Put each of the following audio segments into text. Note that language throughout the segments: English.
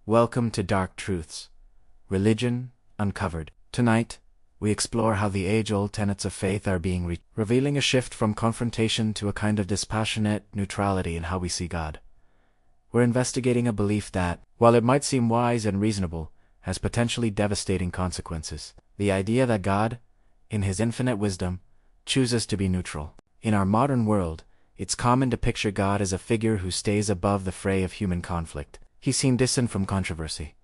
Welcome to Dark Truths, Religion Uncovered. Tonight, we explore how the age-old tenets of faith are being revealing a shift from confrontation to a kind of dispassionate neutrality in how we see God. We're investigating a belief that, while it might seem wise and reasonable, has potentially devastating consequences. The idea that God, in His infinite wisdom, chooses to be neutral. In our modern world, it's common to picture God as a figure who stays above the fray of human conflict. He's seen distant from controversy,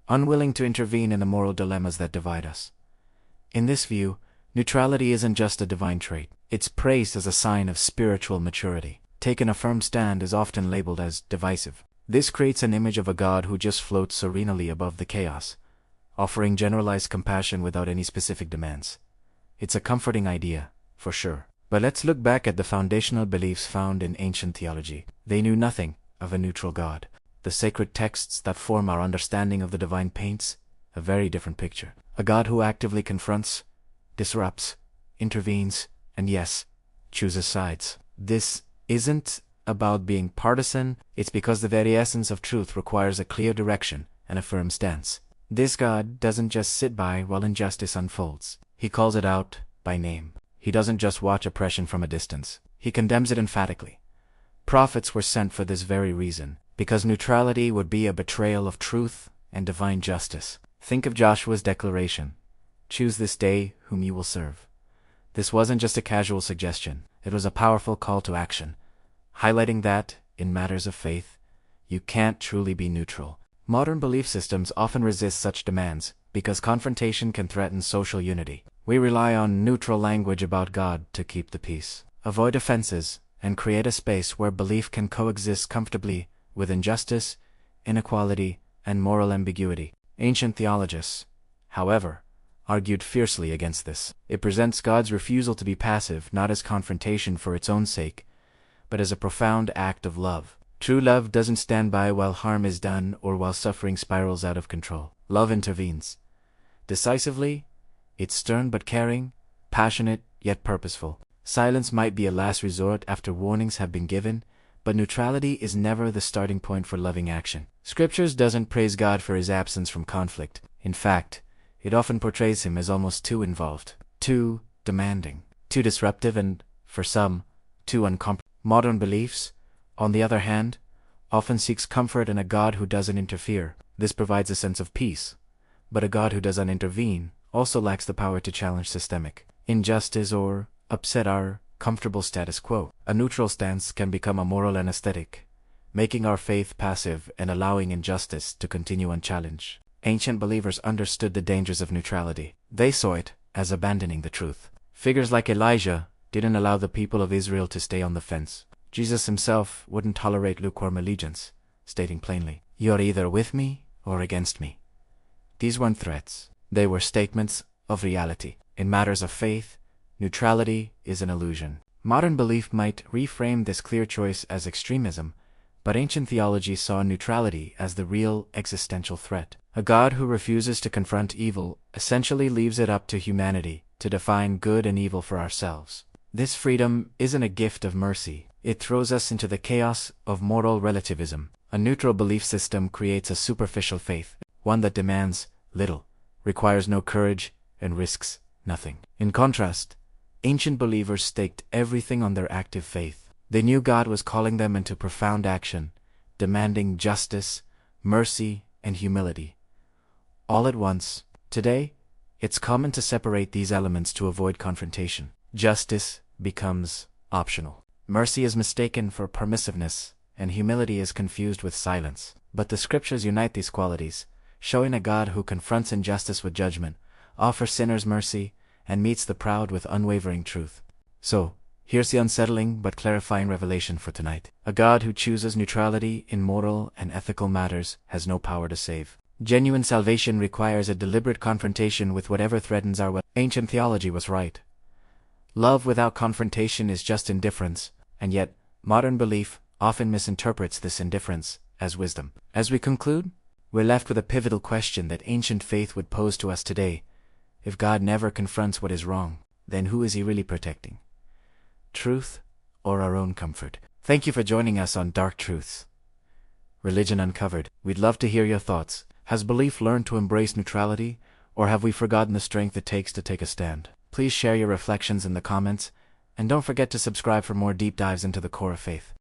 unwilling to intervene in the moral dilemmas that divide us. In this view, neutrality isn't just a divine trait. It's praised as a sign of spiritual maturity. Taking a firm stand is often labeled as divisive. This creates an image of a God who just floats serenely above the chaos, offering generalized compassion without any specific demands. It's a comforting idea, for sure. But let's look back at the foundational beliefs found in ancient theology. They knew nothing of a neutral God. The sacred texts that form our understanding of the divine paints a very different picture. A God who actively confronts, disrupts, intervenes, and yes, chooses sides. This isn't about being partisan, it's because the very essence of truth requires a clear direction and a firm stance. This God doesn't just sit by while injustice unfolds. He calls it out by name. He doesn't just watch oppression from a distance. He condemns it emphatically. Prophets were sent for this very reason, because neutrality would be a betrayal of truth and divine justice. Think of Joshua's declaration, "Choose this day whom you will serve." This wasn't just a casual suggestion, it was a powerful call to action, highlighting that, in matters of faith, you can't truly be neutral. Modern belief systems often resist such demands, because confrontation can threaten social unity. We rely on neutral language about God to keep the peace, avoid offenses, and create a space where belief can coexist comfortably with injustice, inequality, and moral ambiguity. Ancient theologists, however, argued fiercely against this. It presents God's refusal to be passive not as confrontation for its own sake, but as a profound act of love. True love doesn't stand by while harm is done or while suffering spirals out of control. Love intervenes. Decisively, it's stern but caring, passionate yet purposeful. Silence might be a last resort after warnings have been given, but neutrality is never the starting point for loving action. Scriptures doesn't praise God for His absence from conflict. In fact, it often portrays Him as almost too involved, too demanding, too disruptive, and, for some, too uncompromising. Modern beliefs, on the other hand, often seeks comfort in a God who doesn't interfere. This provides a sense of peace. But a God who doesn't intervene also lacks the power to challenge systemic injustice or upset our comfortable status quo. A neutral stance can become a moral anesthetic, making our faith passive and allowing injustice to continue unchallenged. Ancient believers understood the dangers of neutrality. They saw it as abandoning the truth. Figures like Elijah didn't allow the people of Israel to stay on the fence. Jesus himself wouldn't tolerate lukewarm allegiance, stating plainly, "You're either with me or against me." These weren't threats. They were statements of reality. In matters of faith, neutrality is an illusion. Modern belief might reframe this clear choice as extremism, but ancient theology saw neutrality as the real existential threat. A God who refuses to confront evil essentially leaves it up to humanity to define good and evil for ourselves. This freedom isn't a gift of mercy. It throws us into the chaos of moral relativism. A neutral belief system creates a superficial faith, one that demands little, requires no courage, and risks nothing. In contrast, ancient believers staked everything on their active faith. They knew God was calling them into profound action, demanding justice, mercy, and humility, all at once. Today, it's common to separate these elements to avoid confrontation. Justice becomes optional. Mercy is mistaken for permissiveness, and humility is confused with silence. But the scriptures unite these qualities, showing a God who confronts injustice with judgment, offers sinners mercy, and meets the proud with unwavering truth. So, here's the unsettling but clarifying revelation for tonight. A God who chooses neutrality in moral and ethical matters has no power to save. Genuine salvation requires a deliberate confrontation with whatever threatens our well. Ancient theology was right. Love without confrontation is just indifference, and yet, modern belief often misinterprets this indifference as wisdom. As we conclude, we're left with a pivotal question that ancient faith would pose to us today. If God never confronts what is wrong, then who is He really protecting? Truth or our own comfort? Thank you for joining us on Dark Truths, Religion Uncovered. We'd love to hear your thoughts. Has belief learned to embrace neutrality, or have we forgotten the strength it takes to take a stand? Please share your reflections in the comments, and don't forget to subscribe for more deep dives into the core of faith.